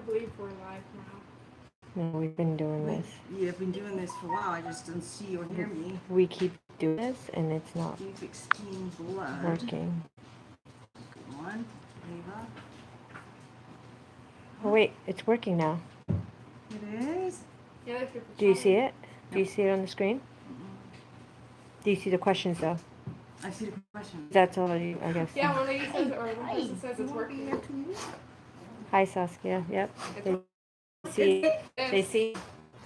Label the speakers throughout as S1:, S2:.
S1: believe we're live now.
S2: No, we've been doing this.
S3: You've been doing this for a while. I just don't see or hear me.
S2: We keep doing this and it's not
S3: Keep extreme blood.
S2: working.
S3: Come on, Ava.
S2: Oh wait, it's working now.
S3: It is?
S1: Yeah, if you're
S2: Do you see it? Do you see it on the screen? Do you see the questions though?
S3: I see the question.
S2: That's all you, I guess.
S1: Yeah, one lady says, or one person says it's working.
S2: Hi Saskia. Yep.
S1: It's
S2: They see.
S1: Yes.
S2: They see.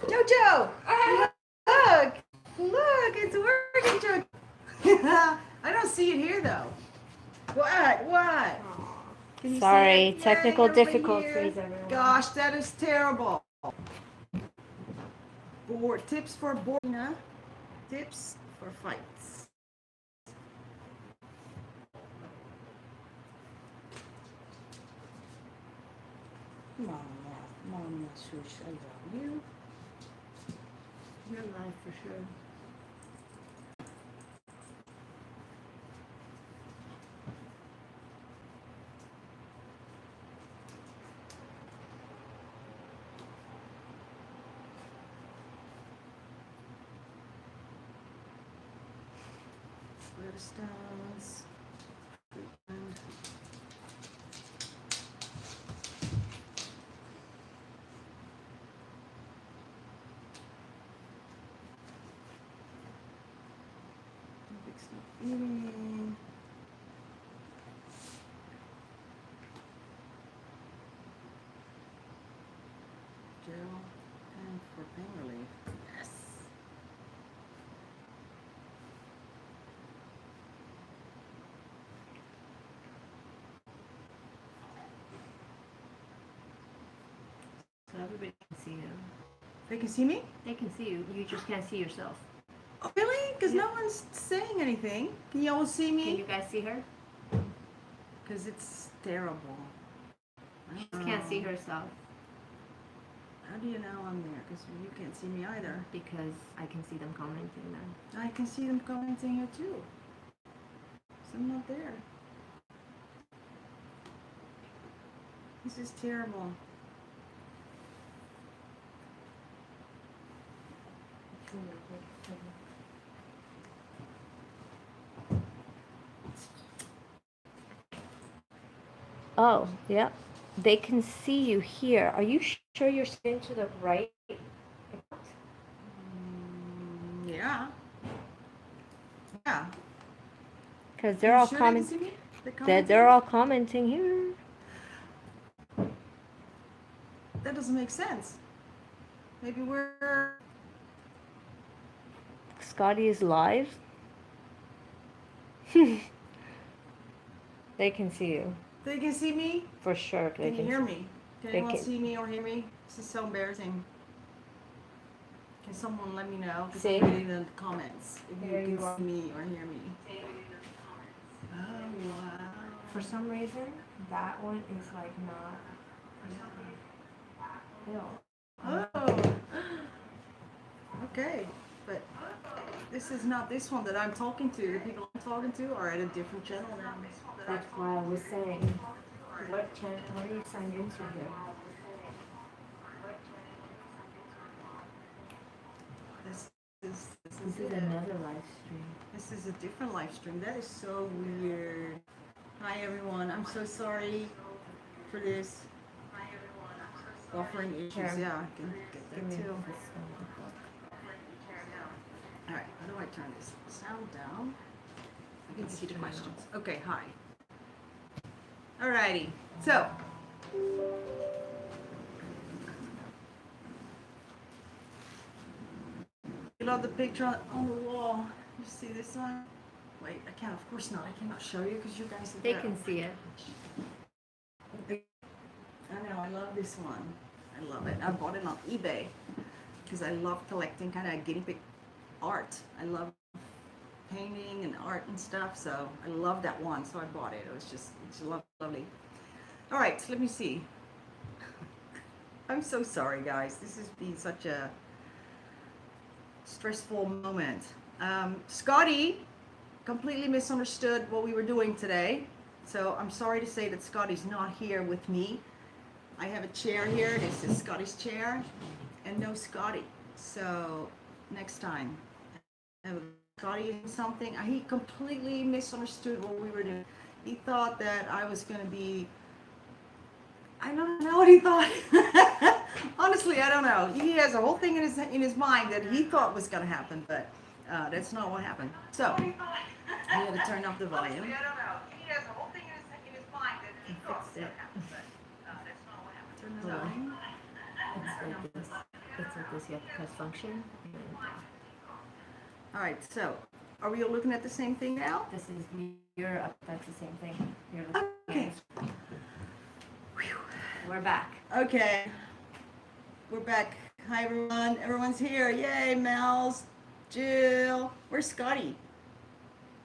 S3: Jojo!
S1: Ah!
S3: Look! Look, it's working, Jojo. I don't see it here though. What? Can you
S2: Sorry,
S3: see it?
S2: technical
S3: Yay, over
S2: difficulties,
S3: here.
S2: everyone.
S3: Gosh, that is terrible. Board tips for boarding. Tips for fights. Mama, shush, I love you.
S2: You're live for sure.
S3: Stones. Eating. Gel and for pain relief. Yes.
S2: So everybody can see you.
S3: They can see me?
S2: They can see you. You just can't see yourself.
S3: Oh, really? Because no one's saying anything. Can you all see
S2: Can
S3: me?
S2: you guys see her?
S3: Because it's terrible.
S2: She just can't see herself
S3: How do you know I'm there? Because you can't see me either.
S2: because I can see them commenting then.
S3: I can see them commenting here too. So I'm not there. This is terrible.
S2: Oh, yeah. They can see you here. Are you sure you're spinning to the right?
S3: Yeah. Yeah.
S2: Because they're all
S3: sure they can
S2: commenting.
S3: see me?
S2: They're all commenting here.
S3: That doesn't make sense. Maybe we're...
S2: Scotty is live. They can see you
S3: They can see me?
S2: for sure. They
S3: Can you hear me? Can
S2: they
S3: anyone
S2: can-
S3: see me or hear me? This is so embarrassing. Can someone let me know? Just
S2: See?
S3: put it in the comments if
S2: There
S3: you
S2: you
S3: can
S2: are.
S3: see me or hear me. Oh, wow.
S2: For some reason, that one is like not.
S3: Oh. Okay, but this is not this one that I'm talking to. The people I'm talking to are at a different channel now.
S2: That's why I was saying, what channel? What are you signed into here?
S3: This
S2: This
S3: is
S2: is
S3: it.
S2: another live stream.
S3: This is a different live stream. That is so weird. Hi everyone. I'm so sorry for this. Buffering issues.
S2: Here.
S3: Yeah, I can get
S2: Give me
S3: that too.
S2: this one.
S3: Alright, how do I turn this sound down? I can see the questions. Okay, hi. Alrighty, so. You love the picture on the wall. You see this one? Wait, I can't, of course not. I cannot show you because you guys are
S2: They
S3: there.
S2: can see it.
S3: I know, I love this one. I love it. I bought it on eBay because I love collecting kind of guinea pig art. I love painting and art and stuff, so I love that one, so I bought it. It was just, it's lovely. All right, so let me see. I'm so sorry, guys. This has been such a stressful moment. Scotty completely misunderstood what we were doing today, so I'm sorry to say that Scotty's not here with me. I have a chair here. This is Scotty's chair, and no Scotty. So next time, Scotty in something. He completely misunderstood what we were doing. He thought that I was going to be. I don't know what he thought. Honestly, I don't know. He has a whole thing in his mind that he thought was going to happen, but that's not what happened. So we had to turn off the volume. Honestly, I don't know. He has a whole thing in his mind that he thought was going to happen, but that's not what happened. Turn the volume.
S2: It's like this. It's like this. You have to press function.
S3: All right. So, are we all looking at the same thing now?
S2: This is you're up. That's the same thing. You're looking.
S3: Okay.
S2: We're back.
S3: Okay. We're back. Hi, everyone. Everyone's here. Yay, Mel's, Jill. Where's Scotty?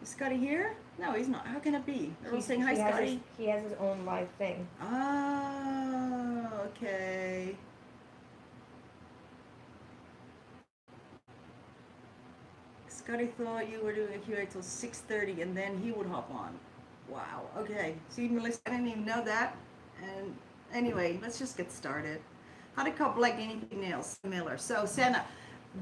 S3: Is Scotty here? No, he's not. How can it be? Everyone's saying hi, Scotty.
S2: He has his own live thing.
S3: Oh, okay. Scotty thought you were doing a Q&A till 6:30, and then he would hop on. Wow. Okay. See, Melissa, I didn't even know that. And anyway, let's just get started. How to cut black guinea pig nails, Miller. So, Senna,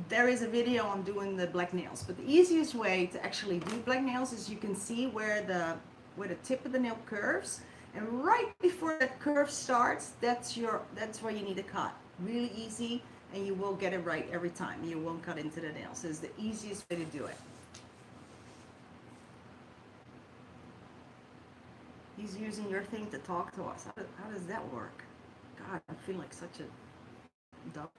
S3: there is a video on doing the black nails, but the easiest way to actually do black nails is you can see where the tip of the nail curves, and right before that curve starts, that's where you need to cut. Really easy, and you will get it right every time. You won't cut into the nails. It's the easiest way to do it. He's using your thing to talk to us. How does that work? God, I feel like such a dumb.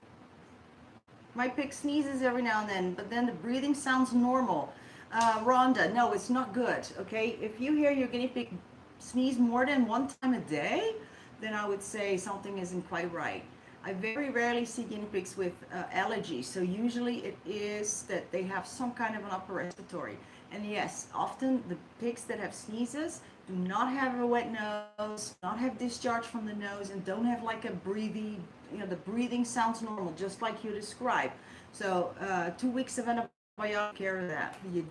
S3: My pig sneezes every now and then, but then the breathing sounds normal. Rhonda, no, it's not good, okay? If you hear your guinea pig sneeze more than one time a day, then I would say something isn't quite right. I very rarely see guinea pigs with allergies, so usually it is that they have some kind of an upper respiratory. And yes, often the pigs that have sneezes do not have a wet nose, not have discharge from the nose, and don't have like a breathing, the breathing sounds normal, just like you described. So 2 weeks of antibiotic care of that. You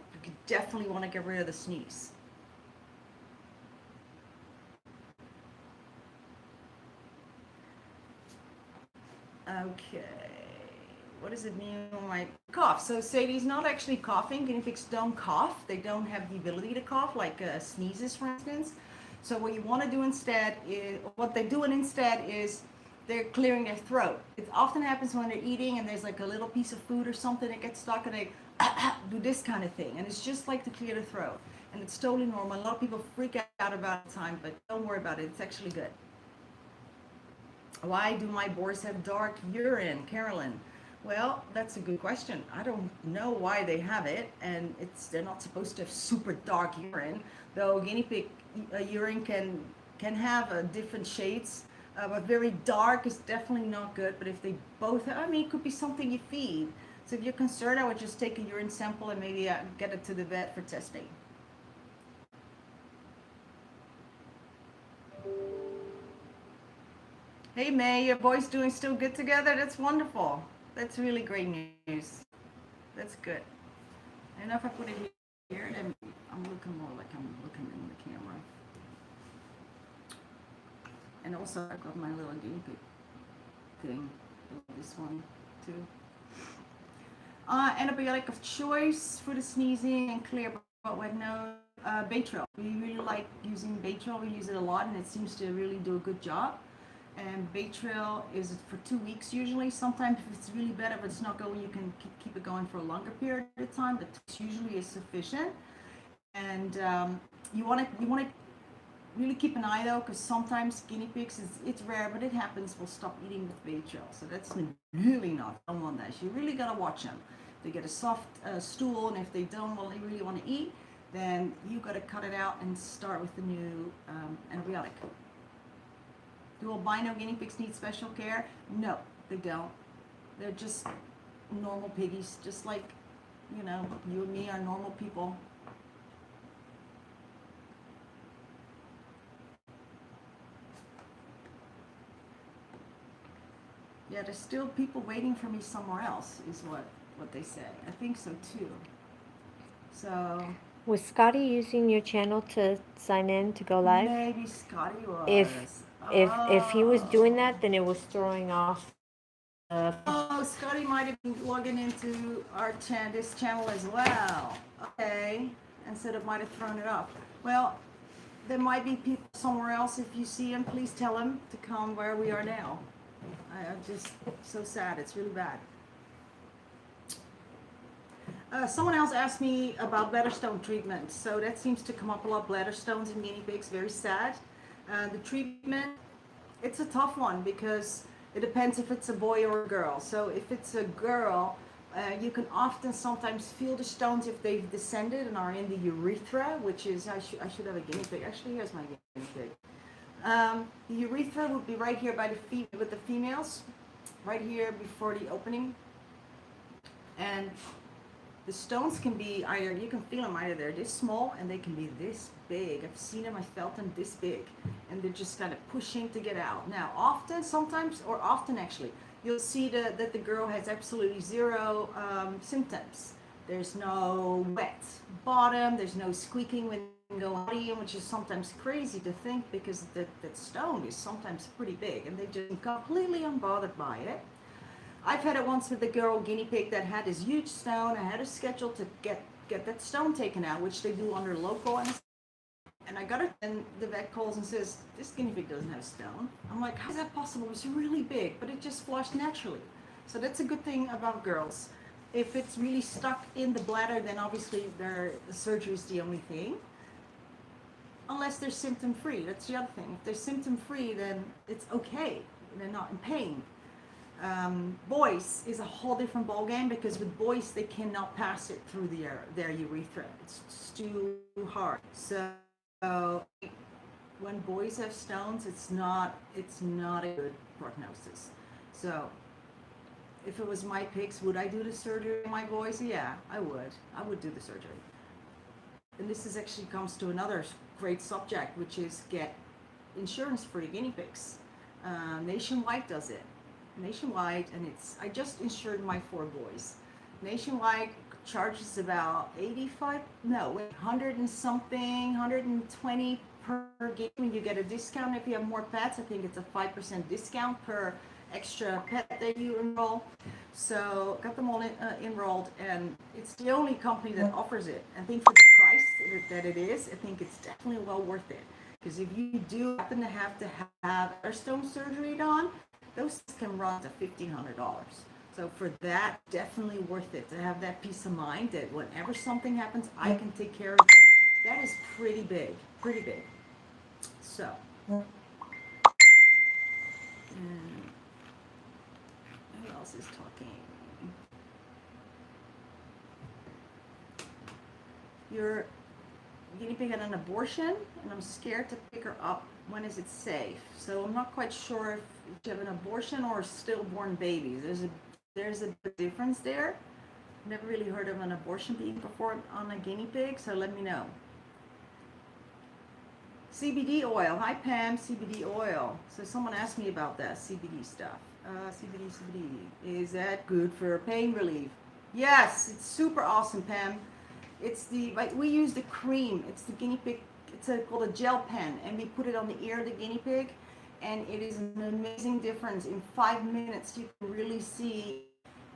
S3: definitely want to get rid of the sneeze. Okay. What does it mean when I cough? So Sadie's not actually coughing. Guinea pigs don't cough. They don't have the ability to cough, like sneezes, for instance. So what you want to do instead is, what they're doing instead is they're clearing their throat. It often happens when they're eating and there's like a little piece of food or something that gets stuck, and they do this kind of thing. And it's just like to clear the throat. And it's totally normal. A lot of people freak out about the time, but don't worry about it. It's actually good. Why do my boars have dark urine, Carolyn? Well, that's a good question. I don't know why they have it, and they're not supposed to have super dark urine, though guinea pig urine can have different shades, but very dark is definitely not good. But if they both have, I mean, it could be something you feed. So if you're concerned, I would just take a urine sample and maybe get it to the vet for testing. Hey May, your boys doing still good together? That's wonderful. That's really great news. That's good. And if I put it here, then I'm looking more like I'm looking in the camera. And also I've got my little guinea pig thing. This one too. Antibiotic of choice for the sneezing and clear but wet nose. Baytril. We really like using Baytril. We use it a lot, and it seems to really do a good job. And Baytril is for 2 weeks usually. Sometimes if it's really bad, if it's not going, you can keep it going for a longer period of time, but usually is sufficient. And you want to really keep an eye though, because sometimes guinea pigs, it's rare, but it happens, will stop eating with Baytril. So that's really not on that. You really got to watch them. They get a soft stool, and if they don't really want to eat, then you got to cut it out and start with the new antibiotic. Do albino guinea pigs need special care? No, they don't. They're just normal piggies, just like, you and me are normal people. Yeah, there's still people waiting for me somewhere else, is what they say. I think so too. So
S2: Was Scotty using your channel to sign in to go live?
S3: maybe Scotty was.
S2: If If he was doing
S3: Oh.
S2: that, then it was throwing off.
S3: Oh, Scotty might have been logging into our this channel as well. Okay, and so it might have thrown it off. Well, there might be people somewhere else. If you see him, please tell him to come where we are now. I'm just so sad. It's really bad. Someone else asked me about bladderstone treatment. So that seems to come up a lot. Bladderstones in guinea pigs, very sad. The treatment, it's a tough one because it depends if it's a boy or a girl. So if it's a girl, you can often sometimes feel the stones if they've descended and are in the urethra, which is, I should have a guinea pig. Actually, here's my guinea pig. The urethra would be right here by with the females, right here before the opening. And the stones can be either, you can feel them either they're this small and they can be this big. I've seen them, I felt them this big, and they're just kind of pushing to get out. Now, often actually, you'll see that the girl has absolutely zero symptoms. There's no wet bottom, there's no squeaking when you go potty, which is sometimes crazy to think because that stone is sometimes pretty big and they're just completely unbothered by it. I've had it once with a girl guinea pig that had this huge stone. I had a schedule to get that stone taken out, which they do under local anesthesia. And I got it, and the vet calls and says, this guinea pig doesn't have stone. I'm like, how is that possible? It's really big, but it just flushed naturally. So that's a good thing about girls. If it's really stuck in the bladder, then obviously the surgery is the only thing. Unless they're symptom-free. That's the other thing. If they're symptom-free, then it's okay. They're not in pain. Boys is a whole different ballgame because with boys they cannot pass it through their urethra. It's too hard. So when boys have stones, it's not a good prognosis. So if it was my pigs, would I do the surgery on my boys? Yeah, I would do the surgery. And this actually comes to another great subject, which is get insurance for your guinea pigs. Nationwide does it. Nationwide, and I just insured my 4 boys. Nationwide charges about 100 and something, 120 per game. You get a discount if you have more pets. I think it's a 5% discount per extra pet that you enroll. So got them all enrolled, and it's the only company that offers it. I think for the price that it is, I think it's definitely well worth it. Because if you do happen to have a stone surgery done, those can run to $1,500. So for that, definitely worth it to have that peace of mind that whenever something happens, I can take care of it. That is pretty big, pretty big. So, who else is talking? Your guinea pig had an abortion, and I'm scared to pick her up. When is it safe? So I'm not quite sure if you have an abortion or stillborn babies. There's a difference there. Never really heard of an abortion being performed on a guinea pig, so let me know. CBD oil. Hi Pam, CBD oil. So someone asked me about that CBD stuff. CBD. Is that good for pain relief? Yes, it's super awesome, Pam. We use the cream. It's the guinea pig. It's called a gel pen, and we put it on the ear of the guinea pig, and it is an amazing difference. In 5 minutes, you can really see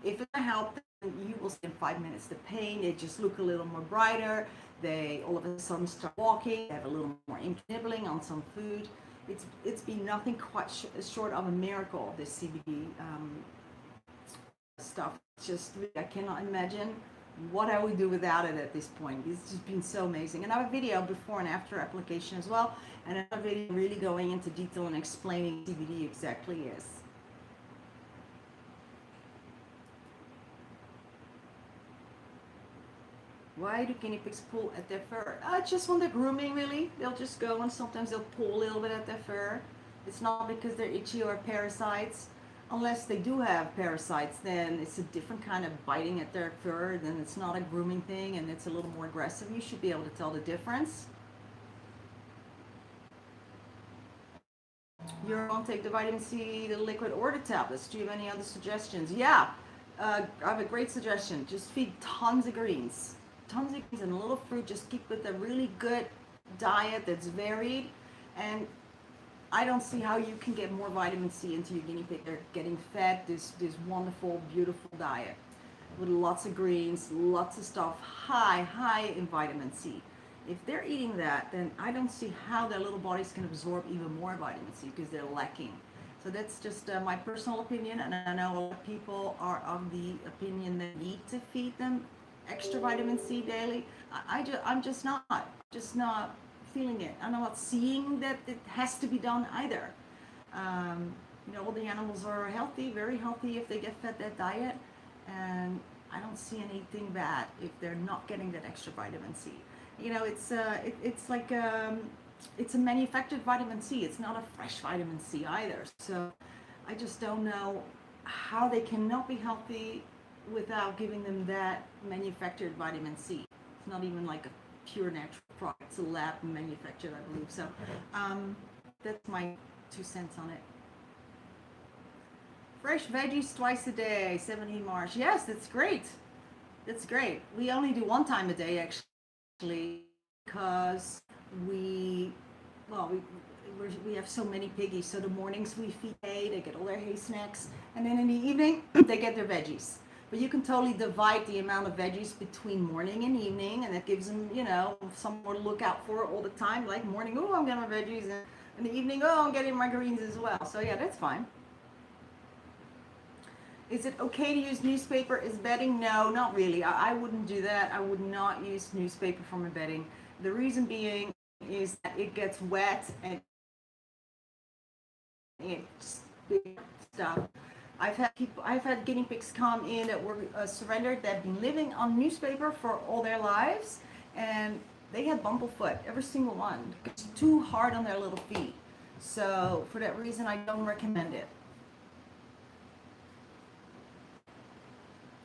S3: if it's gonna help. You will see in 5 minutes the pain. They just look a little more brighter. They all of a sudden start walking. They have a little more nibbling on some food. It's been nothing quite short of a miracle. This CBD stuff. Just I cannot imagine what I would do without it at this point. It's just been so amazing. And I have a video before and after application as well, and another video really going into detail and explaining what CBD exactly is. Why do guinea pigs pull at their fur? Just when they're grooming, really. They'll just go and sometimes they'll pull a little bit at their fur. It's not because they're itchy or parasites. Unless they do have parasites, then it's a different kind of biting at their fur. Then it's not a grooming thing, and it's a little more aggressive. You should be able to tell the difference. You're going to take the vitamin C, the liquid, or the tablets. Do you have any other suggestions? Yeah, I have a great suggestion. Just feed tons of greens. Tons of greens and a little fruit. Just keep with a really good diet that's varied. And I don't see how you can get more vitamin C into your guinea pig. They're getting fed this wonderful, beautiful diet with lots of greens, lots of stuff, high in vitamin C. If they're eating that, then I don't see how their little bodies can absorb even more vitamin C because they're lacking. So that's just my personal opinion, and I know a lot of people are of the opinion they need to feed them extra vitamin C daily. I'm just not feeling it. I'm not seeing that it has to be done either. All the animals are healthy, very healthy if they get fed that diet, and I don't see anything bad if they're not getting that extra vitamin C. It's like it's a manufactured vitamin C. It's not a fresh vitamin C either. So I just don't know how they cannot be healthy without giving them that manufactured vitamin C. It's not even like a pure natural product. It's a lab manufactured, I believe. So that's my 2 cents on it. Fresh veggies twice a day, 17 March. Yes, that's great. That's great. We only do one time a day actually because we have so many piggies. So the mornings we feed hay, they get all their hay snacks, and then in the evening they get their veggies. But you can totally divide the amount of veggies between morning and evening, and it gives them, somewhere to look out for all the time. Like morning, oh, I'm getting my veggies, and in the evening, oh, I'm getting my greens as well. So yeah, that's fine. Is it okay to use newspaper as bedding? No, not really. I wouldn't do that. I would not use newspaper for my bedding. The reason being is that it gets wet and it's big stuff. I've had guinea pigs come in that were surrendered that have been living on newspaper for all their lives, and they had bumblefoot, every single one. It's too hard on their little feet. So for that reason, I don't recommend it.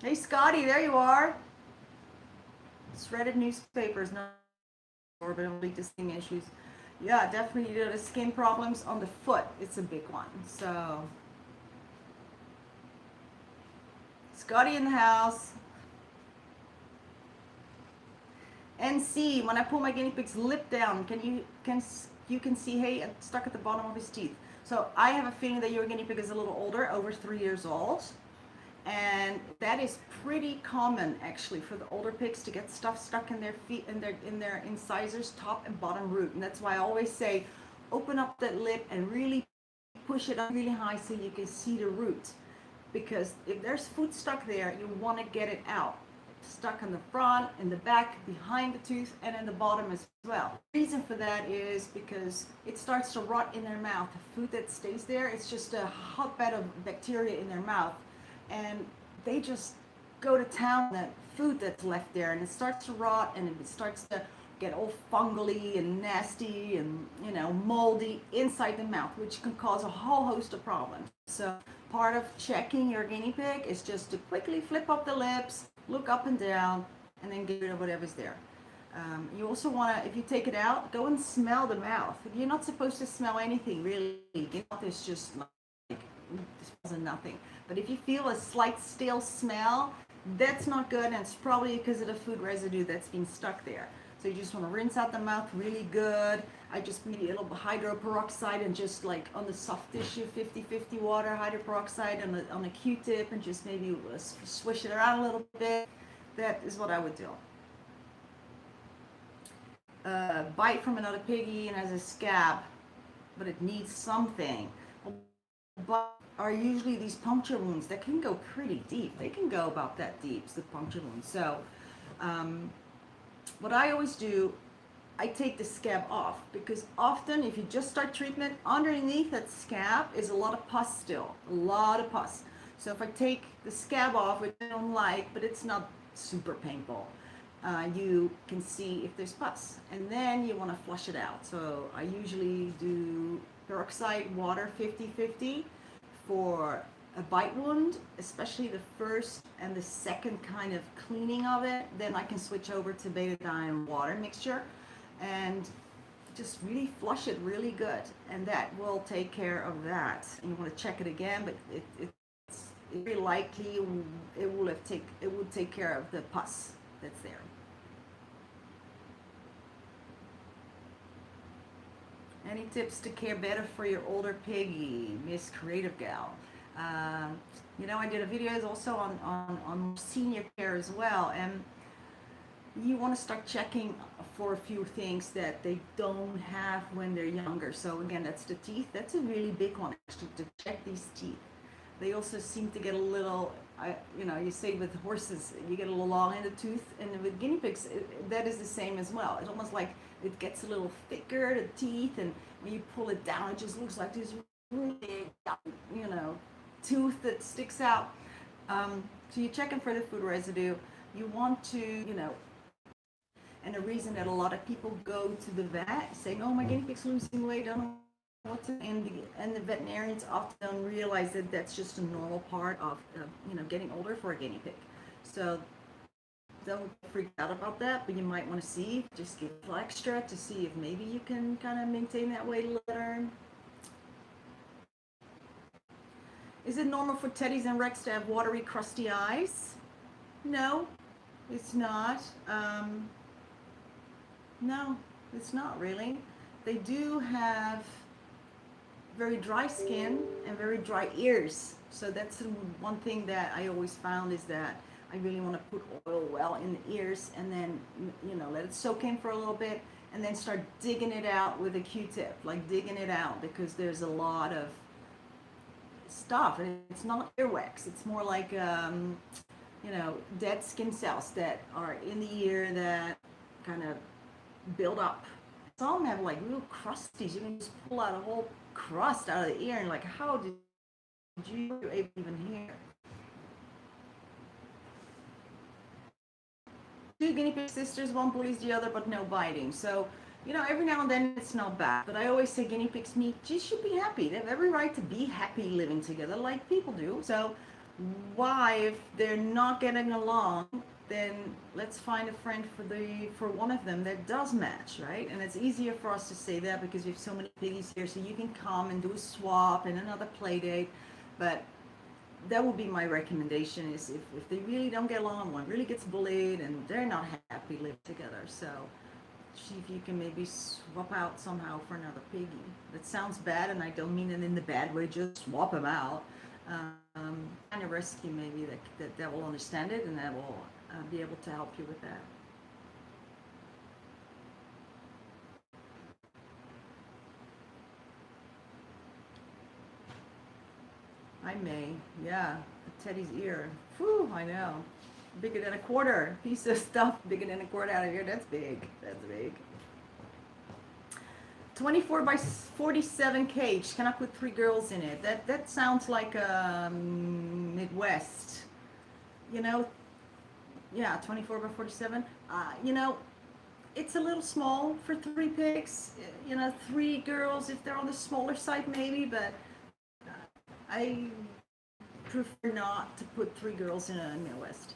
S3: Hey Scotty, there you are. Shredded newspapers, no orbital skin issues. Yeah, definitely the skin problems on the foot. It's a big one. So Scotty in the house. NC, when I pull my guinea pig's lip down, you can see hay stuck at the bottom of his teeth. So I have a feeling that your guinea pig is a little older, over 3 years old. And that is pretty common actually for the older pigs to get stuff stuck in their feet, in their incisors, top and bottom root. And that's why I always say open up that lip and really push it up really high so you can see the root. Because if there's food stuck there, you want to get it out. Stuck in the front, in the back, behind the tooth, and in the bottom as well. The reason for that is because it starts to rot in their mouth. The food that stays there, it's just a hotbed of bacteria in their mouth. And they just go to town on that food that's left there, and it starts to rot, and it starts to get all fungally and nasty and moldy inside the mouth, which can cause a whole host of problems. So part of checking your guinea pig is just to quickly flip up the lips, look up and down, and then get rid of whatever's there. You also want to, if you take it out, go and smell the mouth. You're not supposed to smell anything really. Your mouth is just like nothing. But if you feel a slight stale smell, that's not good, and it's probably because of the food residue that's been stuck there. So you just want to rinse out the mouth really good. I just put a little hydroperoxide and just like on the soft tissue, 50-50 water, hydroperoxide on a Q-tip, and just maybe swish it around a little bit. That is what I would do. Bite from another piggy and has a scab, but it needs something. But are usually these puncture wounds that can go pretty deep. They can go about that deep, the puncture wounds. So what I always do, I take the scab off, because often if you just start treatment, underneath that scab is a lot of pus still, a lot of pus. So if I take the scab off, which I don't like, but it's not super painful, you can see if there's pus, and then you want to flush it out. So I usually do peroxide water 50-50 for a bite wound, especially the first and the second kind of cleaning of it. Then I can switch over to betadine water mixture and just really flush it really good, and that will take care of that. And you want to check it again, but it's very likely it would take care of the pus that's there. Any tips to care better for your older piggy, Miss Creative Gal? You know, I did a video also on senior care as well, and you want to start checking for a few things that they don't have when they're younger. So again, that's the teeth. That's a really big one, actually, to check these teeth. They also seem to get a little, you know, you say with horses, you get a little long in the tooth, and with guinea pigs, that is the same as well. It's almost like it gets a little thicker, the teeth, and when you pull it down, it just looks like this really big, you know, tooth that sticks out. So you're checking for the food residue. You want to, you know, and the reason that a lot of people go to the vet saying, "Oh, my guinea pig's losing weight, I don't know what to," and the veterinarians often don't realize that that's just a normal part of you know, getting older for a guinea pig. So don't freak out about that, but you might want to see, just give a little extra to see if maybe you can kind of maintain that weight a little. Is it normal for teddies and rex to have watery, crusty eyes? No, it's not. No, it's not really. They do have very dry skin and very dry ears. So that's one thing that I always found, is that I really want to put oil well in the ears, and then, you know, let it soak in for a little bit, and then start digging it out with a Q-tip, like digging it out, because there's a lot of stuff, and it's not earwax. It's more like, you know, dead skin cells that are in the ear that kind of build up. Some have like real crusties. You can just pull out a whole crust out of the ear, and like, how did you even hear? Two guinea pig sisters, one bullies the other, but no biting. So, you know, every now and then it's not bad. But I always say guinea pigs just should be happy. They have every right to be happy living together like people do. So why, if they're not getting along, then let's find a friend for one of them that does match, right? And it's easier for us to say that because we have so many piggies here, so you can come and do a swap and another play date. But that would be my recommendation, is if they really don't get along, one really gets bullied and they're not happy living together. So see if you can maybe swap out somehow for another piggy. That sounds bad, and I don't mean it in the bad way, just swap them out. Find a rescue maybe that will understand it, and that will be able to help you with that. I may, yeah, Teddy's ear. Whew, I know. Bigger than a quarter. Piece of stuff bigger than a quarter out of here. That's big. That's big. 24 by 47 cage. Can I put 3 girls in it? That sounds like Midwest. You know, yeah, 24 by 47. You know, it's a little small for 3 pigs. You know, 3 girls if they're on the smaller side maybe, but I prefer not to put 3 girls in a Midwest.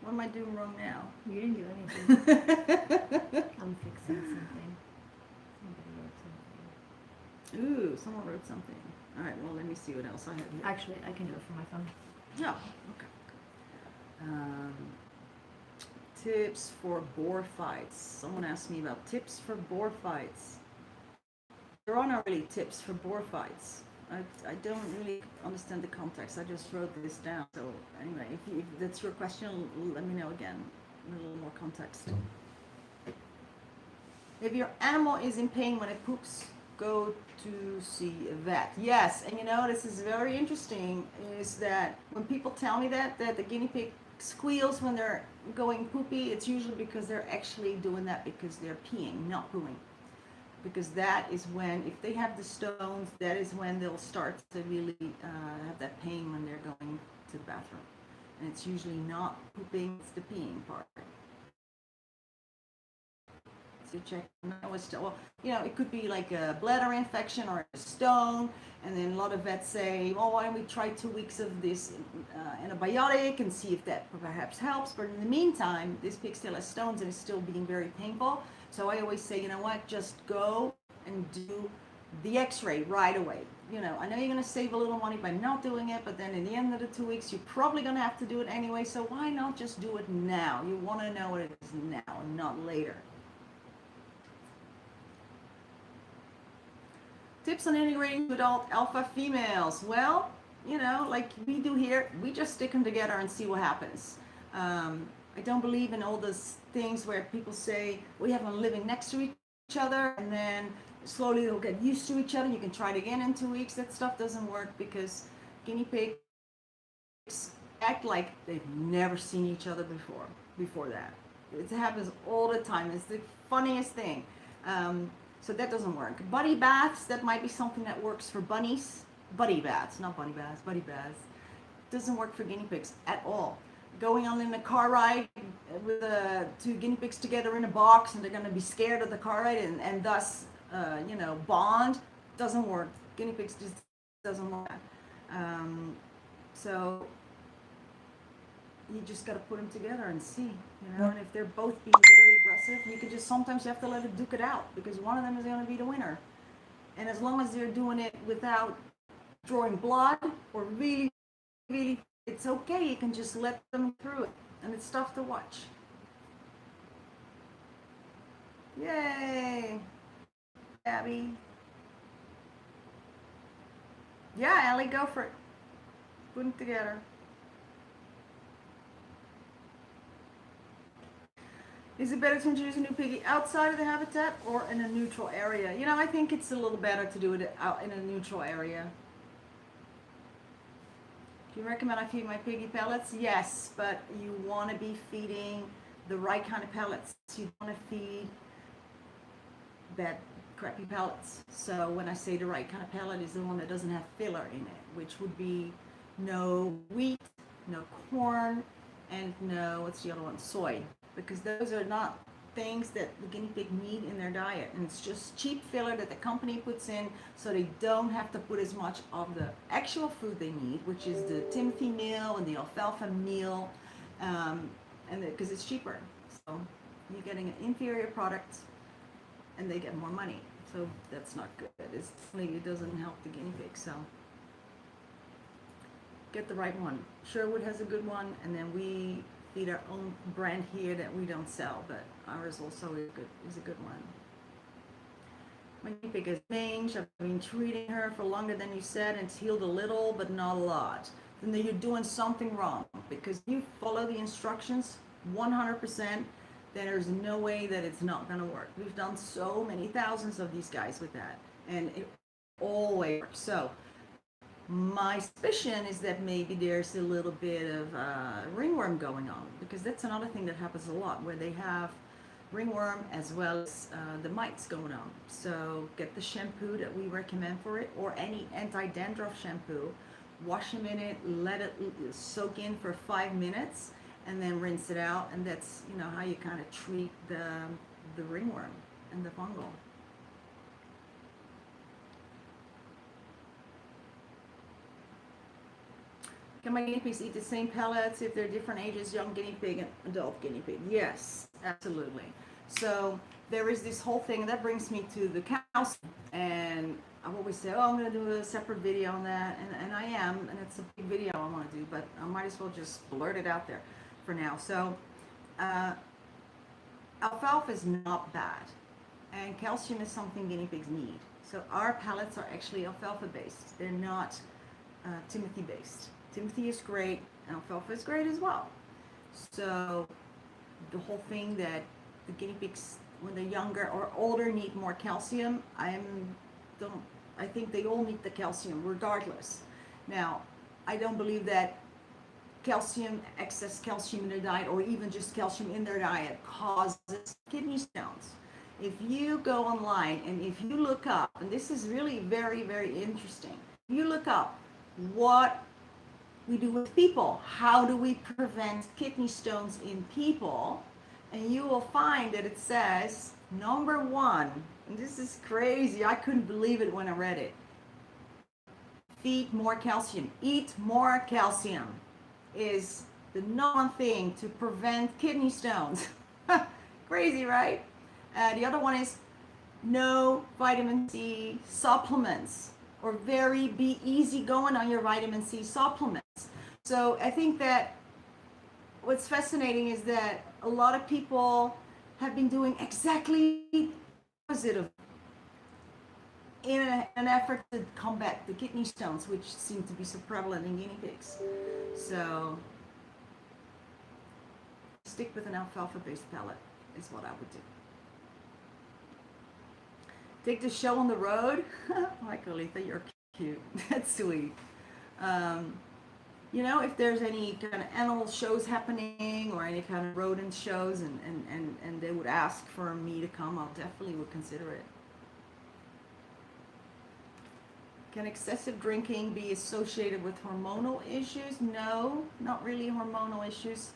S3: What am I doing wrong now?
S2: You didn't do anything. I'm fixing something. Somebody wrote something.
S3: Ooh, someone wrote something. All right, well, let me see what else I have here.
S2: Actually, I can do it from my phone.
S3: Yeah, okay. Tips for boar fights. Someone asked me about tips for boar fights. There are not really tips for boar fights. I don't really understand the context. I just wrote this down. So anyway, if that's your question, let me know again. A little more context. If your animal is in pain when it poops, go to see a vet. Yes, and you know, this is very interesting, is that when people tell me that the guinea pig squeals when they're going poopy, it's usually because they're actually doing that because they're peeing, not pooing. Because that is when, if they have the stones, that is when they'll start to really have that pain when they're going to the bathroom. And it's usually not pooping, it's the peeing part. So check, well, you know, it could be like a bladder infection or a stone, and then a lot of vets say, well, why don't we try 2 weeks of this antibiotic and see if that perhaps helps. But in the meantime, this pig still has stones and is still being very painful. So I always say, you know what, just go and do the x-ray right away. You know, I know you're going to save a little money by not doing it, but then in the end of the 2 weeks, you're probably going to have to do it anyway. So why not just do it now? You want to know what it is now and not later. Tips on integrating adult alpha females. Well, you know, like we do here, we just stick them together and see what happens. I don't believe in all those things where people say we have them living next to each other and then slowly they'll get used to each other. You can try it again in 2 weeks. That stuff doesn't work because guinea pigs act like they've never seen each other before that. It happens all the time. It's the funniest thing. So that doesn't work. Buddy baths, that might be something that works for bunnies. Buddy baths, not bunny baths, buddy baths. Doesn't work for guinea pigs at all. Going on in a car ride with two guinea pigs together in a box and they're going to be scared of the car ride and thus, you know, bond, doesn't work. Guinea pigs just doesn't work. So you just got to put them together and see, you know, and if they're both being very aggressive, you could just, sometimes you have to let it duke it out because one of them is going to be the winner. And as long as they're doing it without drawing blood or really, really, it's okay. You can just let them through it. And it's tough to watch. Yay. Abby. Yeah, Ellie, go for it. Put them together. Is it better to introduce a new piggy outside of the habitat or in a neutral area? You know, I think it's a little better to do it out in a neutral area. Do you recommend I feed my piggy pellets? Yes, but you want to be feeding the right kind of pellets. You don't want to feed bad, crappy pellets. So when I say the right kind of pellet is the one that doesn't have filler in it, which would be no wheat, no corn, and no, what's the other one? Soy. Because those are not things that the guinea pig need in their diet, and it's just cheap filler that the company puts in so they don't have to put as much of the actual food they need, which is the Timothy meal and the alfalfa meal, and because it's cheaper. So you're getting an inferior product and they get more money, so that's not good. It doesn't help the guinea pig. So get the right one. Sherwood has a good one, and then we feed our own brand here that we don't sell, but ours also is a good one. My guinea pig is mange. I've been treating her for longer than you said, and it's healed a little, but not a lot. Then you're doing something wrong, because you follow the instructions 100%, then there's no way that it's not going to work. We've done so many thousands of these guys with that, and it always works. So my suspicion is that maybe there's a little bit of ringworm going on, because that's another thing that happens a lot, where they have ringworm as well as the mites going on. So get the shampoo that we recommend for it, or any anti-dandruff shampoo. Wash them in it, let it soak in for 5 minutes, and then rinse it out. And that's, you know, how you kind of treat the ringworm and the fungal. Can my guinea pigs eat the same pellets if they're different ages, young guinea pig and adult guinea pig? Yes, absolutely. So there is this whole thing, and that brings me to the calcium. And I always say, oh, I'm going to do a separate video on that, and I am, and it's a big video I want to do, but I might as well just blurt it out there for now. So alfalfa is not bad, and calcium is something guinea pigs need. So our pellets are actually alfalfa based. They're not Timothy based. Timothy is great, and alfalfa is great as well. So the whole thing that the guinea pigs, when they're younger or older, need more calcium, I think they all need the calcium regardless. Now, I don't believe that calcium, excess calcium in their diet, or even just calcium in their diet, causes kidney stones. If you go online and if you look up, and this is really very, very interesting, if you look up what we do with people, how do we prevent kidney stones in people, and you will find that it says, number one, and this is crazy, I couldn't believe it when I read it, feed more calcium, eat more calcium is the number one thing to prevent kidney stones. Crazy, right? The other one is no vitamin C supplements, or very be easy going on your vitamin C supplements. So I think that what's fascinating is that a lot of people have been doing exactly opposite of in an effort to combat the kidney stones, which seem to be so prevalent in guinea pigs. So stick with an alfalfa-based pellet is what I would do. Take the show on the road. Michael, Letha, you're cute. That's sweet. You know, if there's any kind of animal shows happening or any kind of rodent shows and they would ask for me to come, I'll definitely would consider it. Can excessive drinking be associated with hormonal issues? No, not really hormonal issues.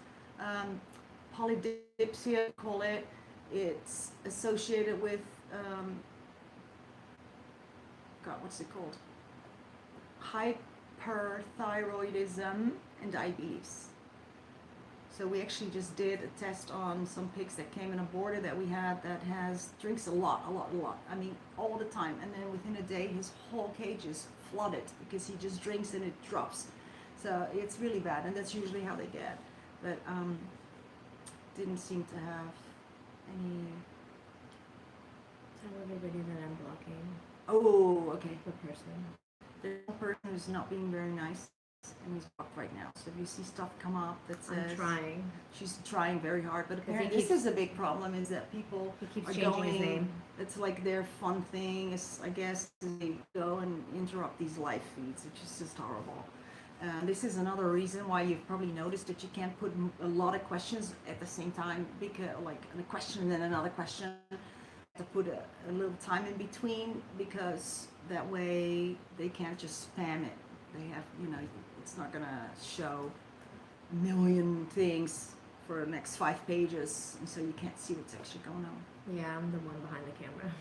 S3: Polydipsia, call it. It's associated with, God, what's it called? Hyperthyroidism and diabetes. So we actually just did a test on some pigs that came in a border that we had that drinks a lot. I mean, all the time. And then within a day, his whole cage is flooded because he just drinks and it drops. So it's really bad, and that's usually how they get. But didn't seem to have any.
S2: Tell everybody that I'm blocking
S3: Oh, okay.
S2: the person.
S3: There's one person who's not being very nice, and he's blocked right now. So if you see stuff come up that says
S2: I'm trying.
S3: she's trying very hard, but
S2: 'Cause he
S3: apparently this
S2: keeps-
S3: is a big problem. Is that people
S2: He keeps
S3: are
S2: changing
S3: going?
S2: his name.
S3: It's like their fun thing is, I guess, they go and interrupt these live feeds, which is just horrible. This is another reason why you've probably noticed that you can't put a lot of questions at the same time, because like a question and then another question, to put a little time in between, because that way they can't just spam it. They have, you know, it's not gonna show a million things for the next 5 pages, and so you can't see what's actually going on.
S2: Yeah, I'm the one behind the camera.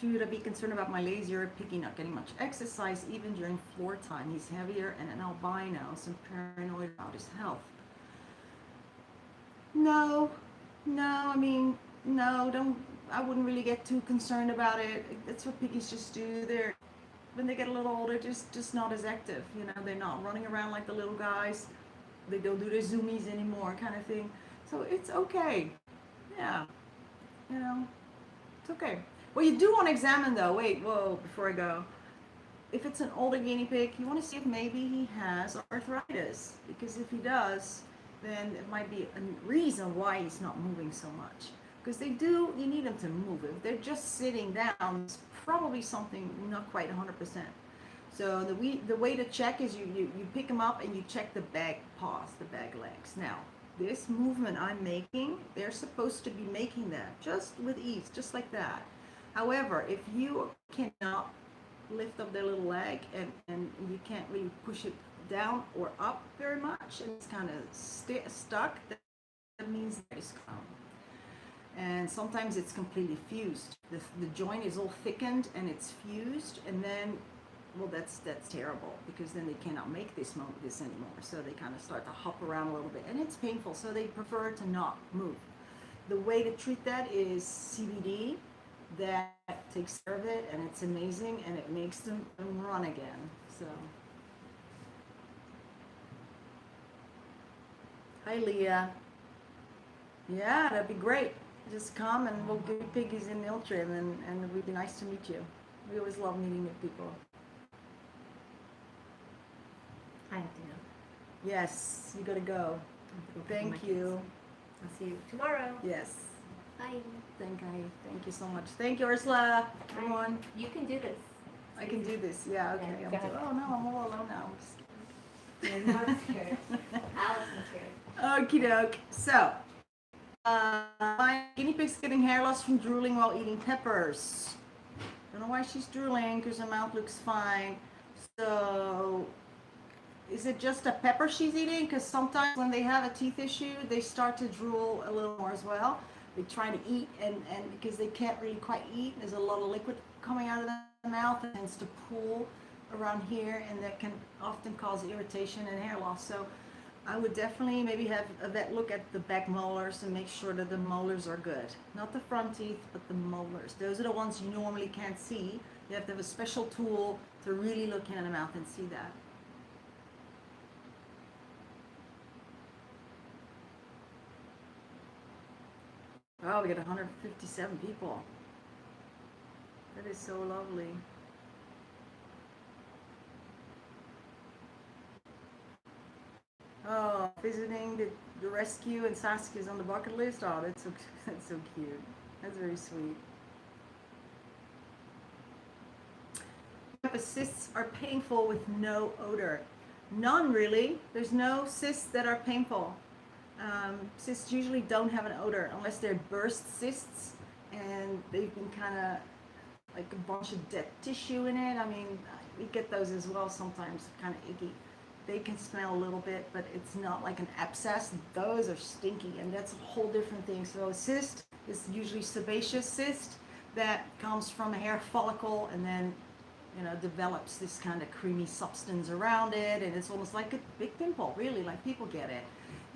S3: Should I be concerned about my lazier piggy not getting much exercise even during floor time? He's heavier and an albino, some paranoid about his health. No, I mean, no, don't. I wouldn't really get too concerned about it. That's what piggies just do. They're, when they get a little older, just not as active. You know, they're not running around like the little guys. They don't do their zoomies anymore, kind of thing. So it's okay. Yeah, you know, it's okay. What you do want to examine though, before I go. If it's an older guinea pig, you want to see if maybe he has arthritis. Because if he does, then it might be a reason why he's not moving so much. Because you need them to move. If they're just sitting down, it's probably something not quite 100%. So the way to check is you pick them up and you check the back paws, the back legs. Now, this movement I'm making, they're supposed to be making that just with ease, just like that. However, if you cannot lift up their little leg and you can't really push it down or up very much, and it's kind of stuck, that means it's and sometimes it's completely fused. The joint is all thickened and it's fused, and then, well, that's terrible, because then they cannot make this anymore. So they kind of start to hop around a little bit, and it's painful. So they prefer to not move. The way to treat that is CBD. That takes care of it, and it's amazing, and it makes them run again. So, hi Leah. Yeah, that'd be great. Just come and we'll give you piggies in Iltrim, and it would be nice to meet you. We always love meeting new people.
S2: I have to go.
S3: Yes, you gotta go.
S2: I have to go pick up my
S3: Thank you.
S2: kids. I'll see you tomorrow.
S3: Yes.
S2: Bye.
S3: Thank you so much. Thank you, Ursula. Everyone.
S2: You can do this.
S3: I can do this. Yeah, okay.
S2: Yeah,
S3: I'm
S2: go ahead.
S3: oh no, I'm all alone now. I'm just
S2: Yeah, I'm scared. Allison's scared.
S3: Okie doke. So, my guinea pig's getting hair loss from drooling while eating peppers. Don't know why she's drooling, because her mouth looks fine. So, is it just a pepper she's eating? Because sometimes when they have a teeth issue, they start to drool a little more as well. They try to eat, and because they can't really quite eat, there's a lot of liquid coming out of the mouth. It tends to pool around here, and that can often cause irritation and hair loss. So I would definitely maybe have a vet look at the back molars and make sure that the molars are good. Not the front teeth, but the molars. Those are the ones you normally can't see. You have to have a special tool to really look in the mouth and see that. Oh, we got 157 people. That is so lovely. Oh, visiting the rescue and Saskia's on the bucket list. Oh, that's so that's so cute. That's very sweet. Cysts are painful with no odor. None really. There's no cysts that are painful. Cysts usually don't have an odor unless they're burst cysts and they've been kind of like a bunch of dead tissue in it. I mean, we get those as well sometimes, kind of icky. They can smell a little bit, but it's not like an abscess. Those are stinky, and that's a whole different thing. So a cyst is usually sebaceous cyst that comes from a hair follicle and then, you know, develops this kind of creamy substance around it, and it's almost like a big pimple, really, like people get it.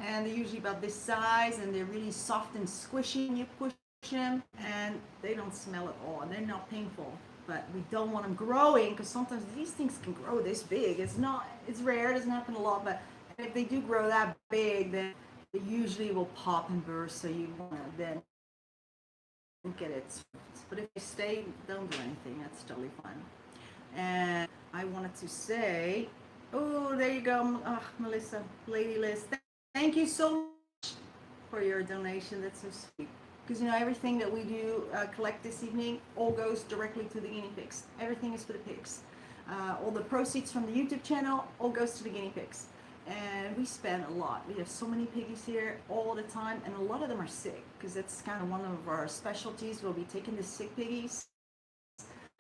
S3: And they're usually about this size, and they're really soft and squishy when you push them, and they don't smell at all, and they're not painful. But we don't want them growing, because sometimes these things can grow this big. It's rare, it doesn't happen a lot, but if they do grow that big, then they usually will pop and burst, so you want to then get it. But if they stay, don't do anything, that's totally fine. And I wanted to say, oh, there you go, Melissa, Lady Liz. Thank you so much for your donation. That's so sweet. Because, you know, everything that we do collect this evening all goes directly to the guinea pigs. Everything is for the pigs. All the proceeds from the YouTube channel all goes to the guinea pigs. And we spend a lot. We have so many piggies here all the time, and a lot of them are sick, because that's kind of one of our specialties. We'll be taking the sick piggies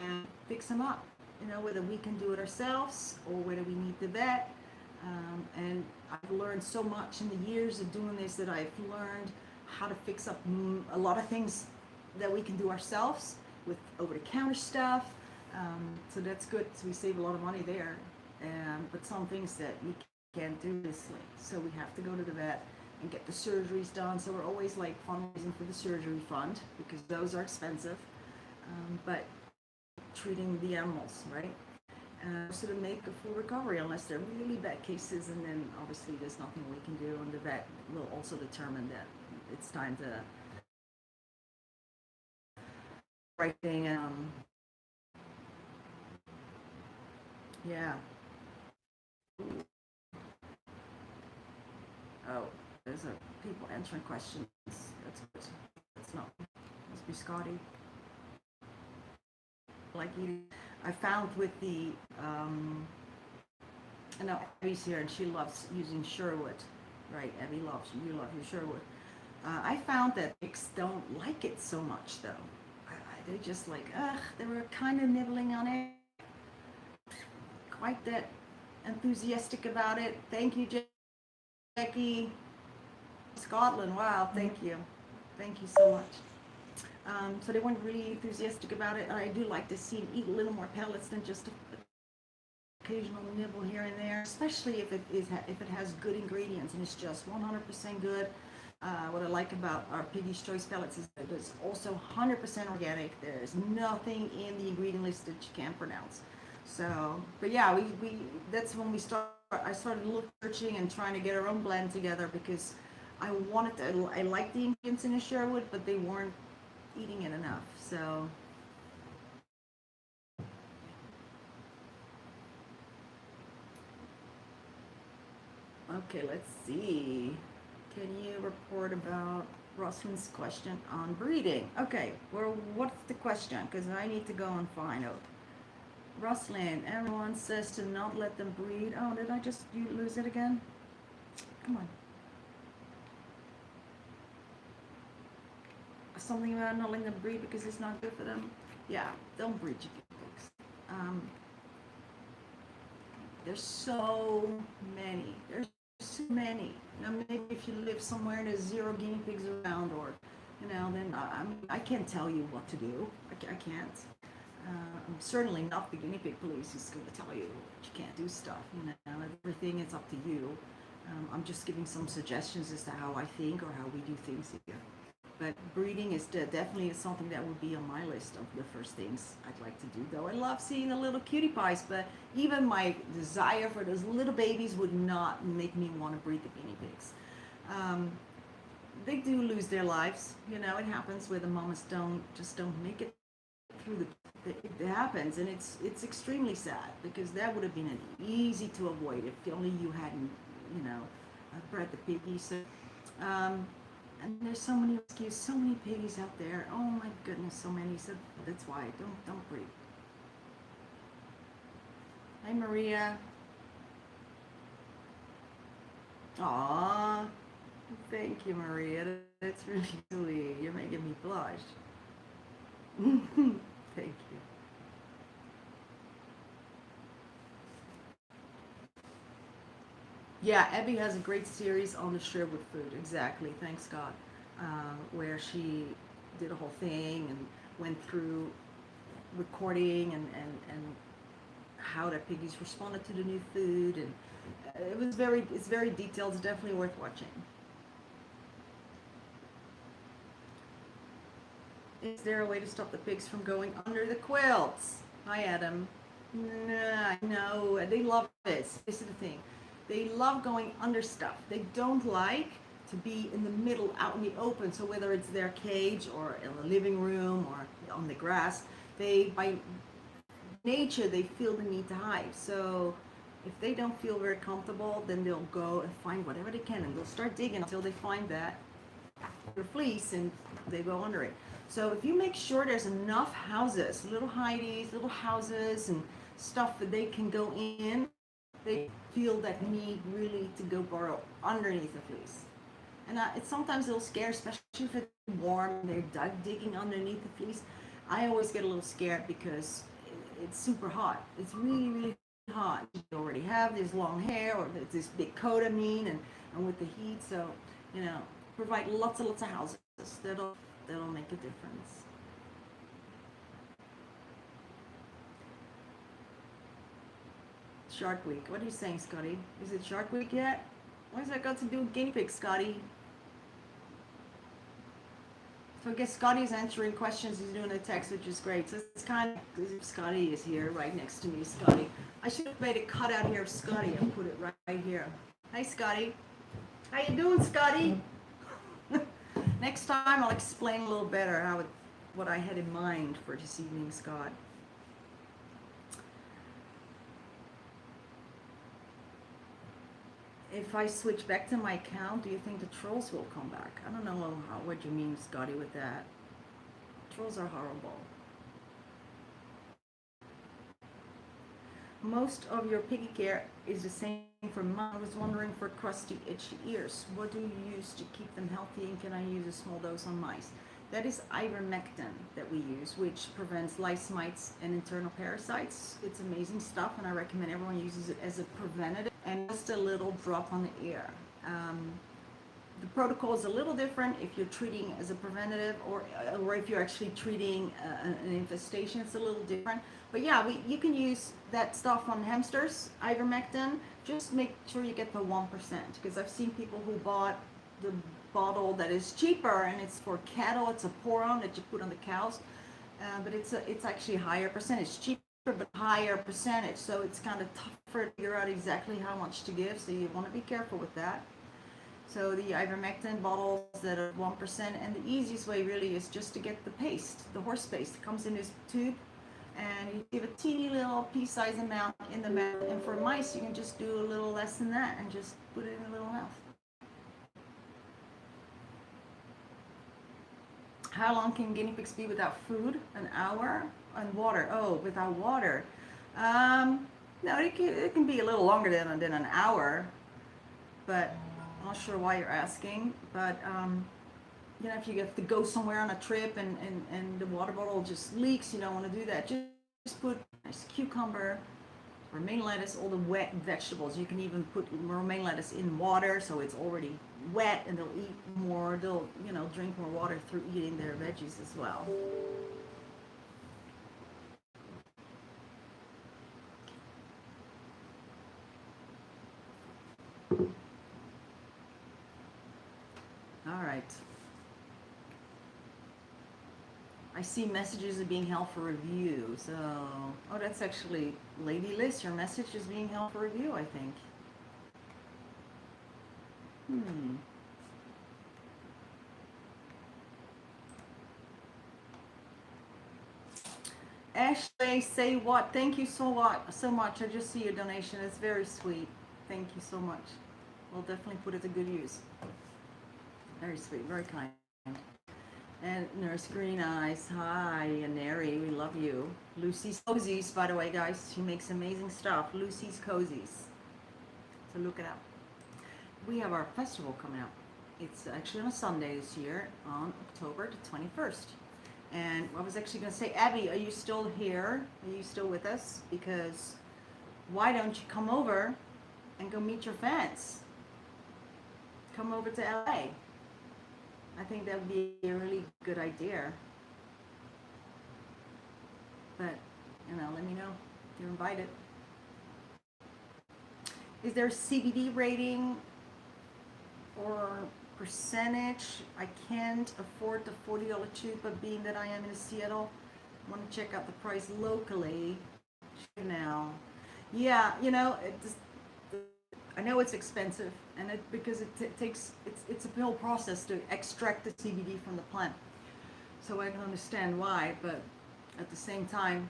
S3: and fix them up. You know, whether we can do it ourselves or whether we need the vet. And I've learned so much in the years of doing this, that I've learned how to fix up a lot of things that we can do ourselves with over-the-counter stuff. So that's good. So we save a lot of money there. But some things that we can't do this way. So we have to go to the vet and get the surgeries done. So we're always like fundraising for the surgery fund, because those are expensive. But treating the animals, right? So to make a full recovery, unless they're really bad cases, and then obviously there's nothing we can do, and the vet will also determine that it's time to right thing. Yeah. Oh, there's people answering questions. That's good. That's not. Must be Scotty. Like you, I found with the I know Abby's here and she loves using Sherwood, right? Abby loves you love your Sherwood. I found that pigs don't like it so much though. They just like, they were kind of nibbling on it, quite that enthusiastic about it. Thank you, Jackie. Scotland, wow, thank you so much. So they weren't really enthusiastic about it. I do like to see them eat a little more pellets than just occasional nibble here and there, especially if it has good ingredients and it's just 100% good. What I like about our Piggies Choice pellets is that it's also 100% organic. There's nothing in the ingredient list that you can't pronounce. So, but yeah, we that's when I started searching and trying to get our own blend together, because I like the ingredients in a Sherwood, but they weren't eating it enough. So okay, let's see. Can you report about Rosalind's question on breeding? Okay, well, what's the question? Because I need to go and find out. Rosalind, everyone says to not let them breed. Oh, did I just lose it again? Come on. Something about not letting them breed because it's not good for them. Yeah, don't breed your pigs. There's so many. There's so many. Now, maybe if you live somewhere and there's 0 guinea pigs around, or, you know, then I can't tell you what to do. I can't. I'm certainly not the guinea pig police who's going to tell you you can't do stuff. You know, everything is up to you. I'm just giving some suggestions as to how I think or how we do things here. But breeding is definitely something that would be on my list of the first things I'd like to do. Though I love seeing the little cutie pies, but even my desire for those little babies would not make me want to breed the guinea pigs. They do lose their lives. You know, it happens where the mamas don't make it through it happens, and it's extremely sad because that would have been an easy to avoid if only you hadn't, you know, bred the piggies. So, and there's so many rescues, so many piggies out there. Oh my goodness, so many. So that's why don't breed. Hi Maria. Aw, thank you Maria. That's really sweet. You're making me blush. Thank you. Yeah, Abby has a great series on the Sherwood food. Exactly. Thanks, Scott. Where she did a whole thing and went through recording and how the piggies responded to the new food, and it's very detailed. It's definitely worth watching. Is there a way to stop the pigs from going under the quilts? Hi, Adam. Nah, no, they love this. This is the thing. They love going under stuff. They don't like to be in the middle, out in the open. So whether it's their cage or in the living room or on the grass, by nature, they feel the need to hide. So if they don't feel very comfortable, then they'll go and find whatever they can, and they'll start digging until they find that fleece, and they go under it. So if you make sure there's enough houses, little hideys, little houses and stuff that they can go in, they feel that need really to go burrow underneath the fleece. And it's sometimes a little scary, especially if it's warm and they're digging underneath the fleece. I always get a little scared because it's super hot. It's really, really hot. You already have this long hair or this big coat, I mean, and with the heat. So, you know, provide lots of houses. That'll make a difference. Shark Week. What are you saying, Scotty? Is it Shark Week yet? What has that got to do with guinea pigs, Scotty? So I guess Scotty's answering questions. He's doing a text, which is great. So it's kind of as if Scotty is here right next to me, Scotty. I should have made a cutout here of Scotty and put it right here. Hi, Scotty. How you doing, Scotty? Next time I'll explain a little better what I had in mind for this evening, Scott. If I switch back to my account, do you think the trolls will come back? I don't know what you mean, Scotty, with that. Trolls are horrible. Most of your piggy care is the same for mine. I was wondering for crusty, itchy ears. What do you use to keep them healthy, and can I use a small dose on mice? That is ivermectin that we use, which prevents lice, mites, and internal parasites. It's amazing stuff, and I recommend everyone uses it as a preventative and just a little drop on the ear. The protocol is a little different if you're treating as a preventative or if you're actually treating an infestation. It's a little different. But yeah, you can use that stuff on hamsters, ivermectin. Just make sure you get the 1%, because I've seen people who bought the bottle that is cheaper, and it's for cattle. It's a pour-on that you put on the cows, but it's actually a higher percentage, cheaper but higher percentage. So it's kind of tougher to figure out exactly how much to give. So you want to be careful with that. So the ivermectin bottles that are 1%, and the easiest way really is just to get the paste, the horse paste. It comes in this tube, and you give a teeny little pea-sized amount in the mouth. And for mice, you can just do a little less than that and just put it in a little mouth. How long can guinea pigs be without food? An hour? And water? Oh, without water. No, it can be a little longer than an hour, but I'm not sure why you're asking. But you know, if you have to go somewhere on a trip and the water bottle just leaks, you don't want to do that. Just put nice cucumber, romaine lettuce, all the wet vegetables. You can even put romaine lettuce in water, so it's already wet, and they'll eat more. They'll, you know, drink more water through eating their veggies as well. All right. I see messages are being held for review. So, oh, that's actually Lady Liz. Your message is being held for review, I think. Ashley, say what? Thank you so much. I just see your donation. It's very sweet. Thank you so much. We'll definitely put it to good use. Very sweet, very kind. And Nurse Green Eyes, hi, and Neri, we love you. Lucy's Cozies, by the way, guys, she makes amazing stuff. Lucy's Cozies. So look it up. We have our festival coming up. It's actually on a Sunday this year, on October the 21st. And I was actually going to say, Abby, are you still here? Are you still with us? Because why don't you come over and go meet your fans? Come over to LA. I think that would be a really good idea. But, let me know. You're invited. Is there a CBD rating or percentage? I can't afford the $40 tube, but being that I am in Seattle, I want to check out the price locally now. Yeah, I know it's expensive, and because it takes it's a whole process to extract the CBD from the plant. So I can understand why, but at the same time,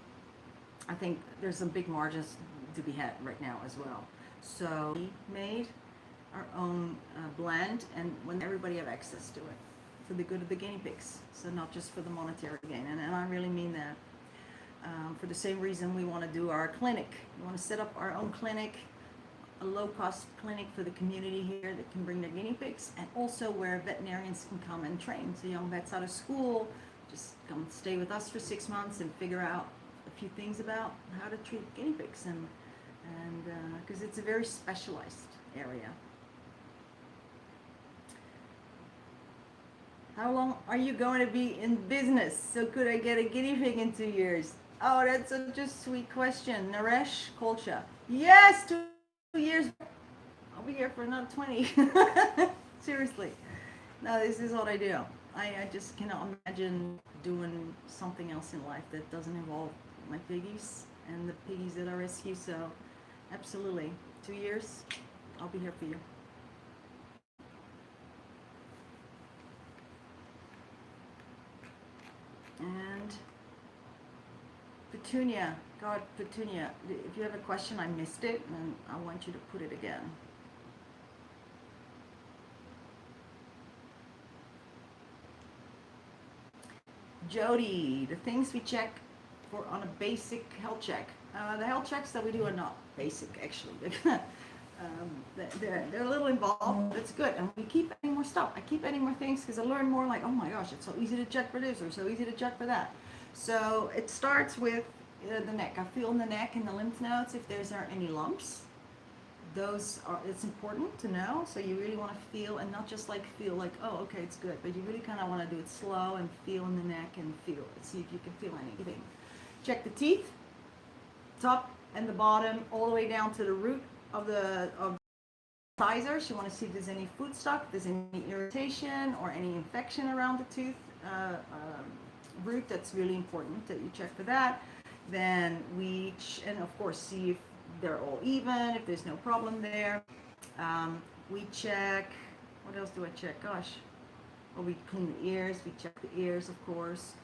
S3: I think there's some big margins to be had right now as well. So we made our own blend, and when everybody have access to it for the good of the guinea pigs. So not just for the monetary gain, and I really mean that. For the same reason we want to do our clinic. We want to set up our own clinic, a low-cost clinic for the community here that can bring their guinea pigs, and also where veterinarians can come and train. So young vets out of school just come stay with us for 6 months and figure out a few things about how to treat guinea pigs, and because it's a very specialized area. How long are you going to be in business? So could I get a guinea pig in 2 years? Oh, that's such a sweet question. Naresh Kolcha. Yes, 2 years. I'll be here for another 20. Seriously. No, this is what I do. I just cannot imagine doing something else in life that doesn't involve my piggies and the piggies that I rescue. So absolutely. 2 years, I'll be here for you. And Petunia, God, Petunia, if you have a question, I missed it, and I want you to put it again. Jody, the things we check for on a basic health check. The health checks that we do are not basic, actually. They're a little involved, but it's good. And we keep adding more stuff. I keep adding more things because I learn more, like, oh my gosh, it's so easy to check for this or so easy to check for that. So it starts with the neck. I feel in the neck and the lymph nodes if there's any lumps. It's important to know. So you really want to feel, and not just feel like, oh, okay, it's good, but you really kind of want to do it slow and feel in the neck and feel it. See if you can feel anything. Check the teeth, top and the bottom, all the way down to the root of the incisors. You want to see if there's any food stuck, if there's any irritation or any infection around the tooth root. That's really important that you check for that. Then and of course see if they're all even, if there's no problem there. We check, what else do I check? Gosh, well, we clean the ears, we check the ears, of course.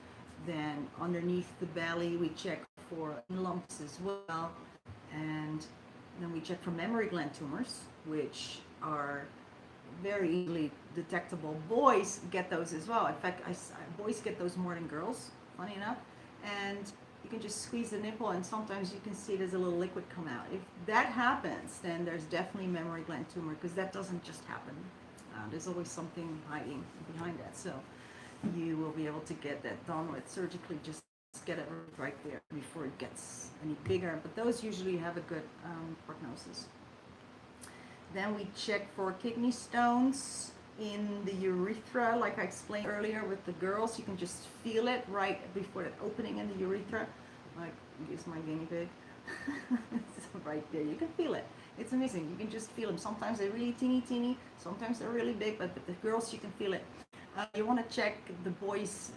S3: Then underneath the belly, we check for lumps as well. And then we check for mammary gland tumors, which are very easily detectable. Boys get those as well. In fact, boys get those more than girls, funny enough. And you can just squeeze the nipple, and sometimes you can see there's a little liquid come out. If that happens, then there's definitely mammary gland tumor, because that doesn't just happen. There's always something hiding behind that. So you will be able to get that done with surgically, just get it right there before it gets any bigger. But those usually have a good prognosis. Then we check for kidney stones in the urethra, like I explained earlier with the girls. You can just feel it right before that opening in the urethra. Like, here's my guinea pig. It's right there. You can feel it. It's amazing. You can just feel them. Sometimes they're really teeny. Sometimes they're really big. But the girls, you can feel it. You want to check the boy's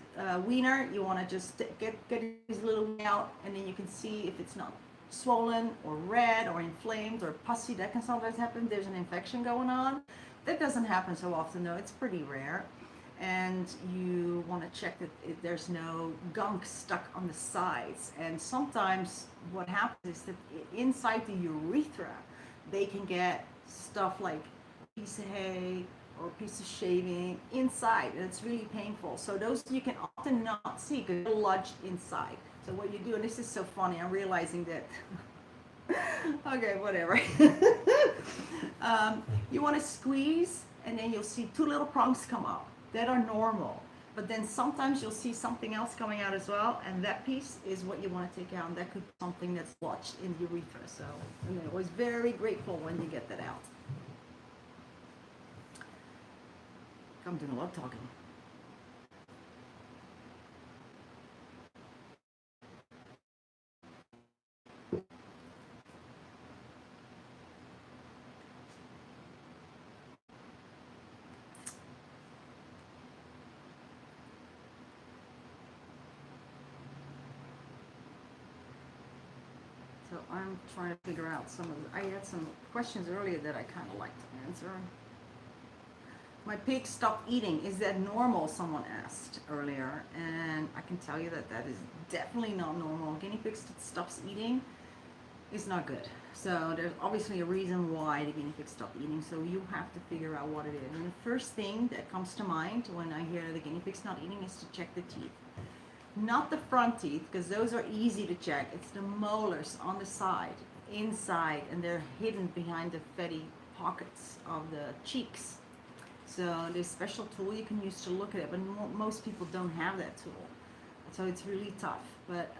S3: wiener. You want to just get his little wiener out, and then you can see if it's not swollen or red or inflamed or pussy. That can sometimes happen. There's an infection going on. That doesn't happen so often though. It's pretty rare. And you want to check that there's no gunk stuck on the sides. And sometimes what happens is that inside the urethra, they can get stuff like a piece of hay or a piece of shaving inside, and it's really painful. So those you can often not see because they're lodged inside. So what you do, and this is so funny, I'm realizing that okay, whatever. You want to squeeze, and then you'll see two little prongs come up that are normal. But then sometimes you'll see something else coming out as well, and that piece is what you want to take out, and that could be something that's lodged in the urethra. So I'm always very grateful when you get that out. I'm doing a lot of talking. So I'm trying to figure out some of the, I had some questions earlier that I kind of like to answer. My pig stopped eating. Is that normal? Someone asked earlier. And I can tell you that that is definitely not normal. Guinea pig stops eating is not good. So there's obviously a reason why the guinea pig stopped eating. So you have to figure out what it is. And the first thing that comes to mind when I hear the guinea pig's not eating is to check the teeth. Not the front teeth, because those are easy to check. It's the molars on the side, inside, and they're hidden behind the fatty pockets of the cheeks. So there's a special tool you can use to look at it, but most people don't have that tool. So it's really tough. But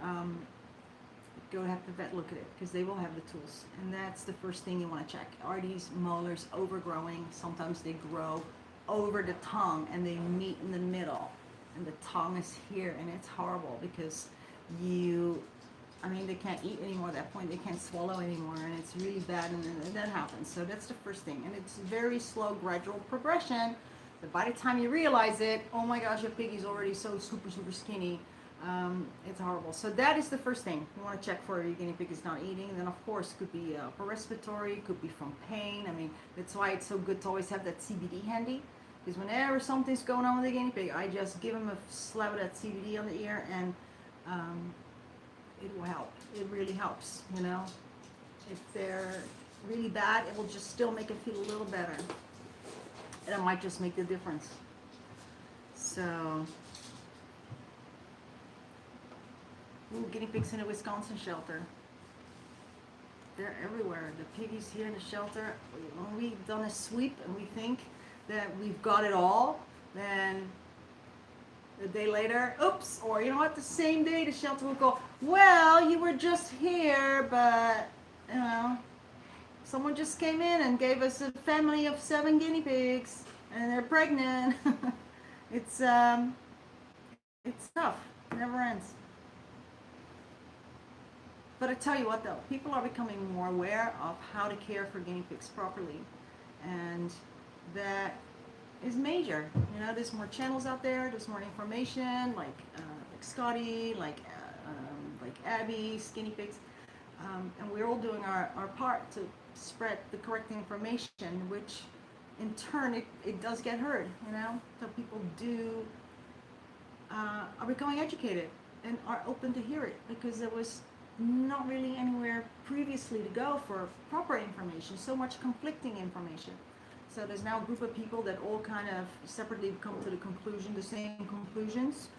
S3: go have the vet look at it, because they will have the tools. And that's the first thing you want to check. Are these molars overgrowing? Sometimes they grow over the tongue and they meet in the middle. And the tongue is here, and it's horrible because they can't eat anymore at that point. They can't swallow anymore, and it's really bad, and that happens. So that's the first thing. And it's very slow, gradual progression. But by the time you realize it, oh my gosh, your piggy's already so super, super skinny. It's horrible. So that is the first thing. You want to check for your guinea pig is not eating. And then, of course, it could be upper respiratory, it could be from pain. That's why it's so good to always have that CBD handy. Because whenever something's going on with the guinea pig, I just give them a slap of that CBD on the ear, and it will help. It really helps, If they're really bad, it will just still make it feel a little better. And it might just make the difference. So, guinea pigs in a Wisconsin shelter. They're everywhere. The piggies here in the shelter, when we've done a sweep and we think that we've got it all, then a day later, oops, or the same day the shelter will go, well, you were just here, but, someone just came in and gave us a family of 7 guinea pigs, and they're pregnant. It's tough. It never ends. But I tell you what, though, people are becoming more aware of how to care for guinea pigs properly, and that is major. There's more channels out there. There's more information, like Scotty, like Abby, guinea pigs, and we're all doing our part to spread the correct information, which in turn it does get heard. So people are becoming educated and are open to hear it, because there was not really anywhere previously to go for proper information. So much conflicting information. So there's now a group of people that all kind of separately come to the same conclusions,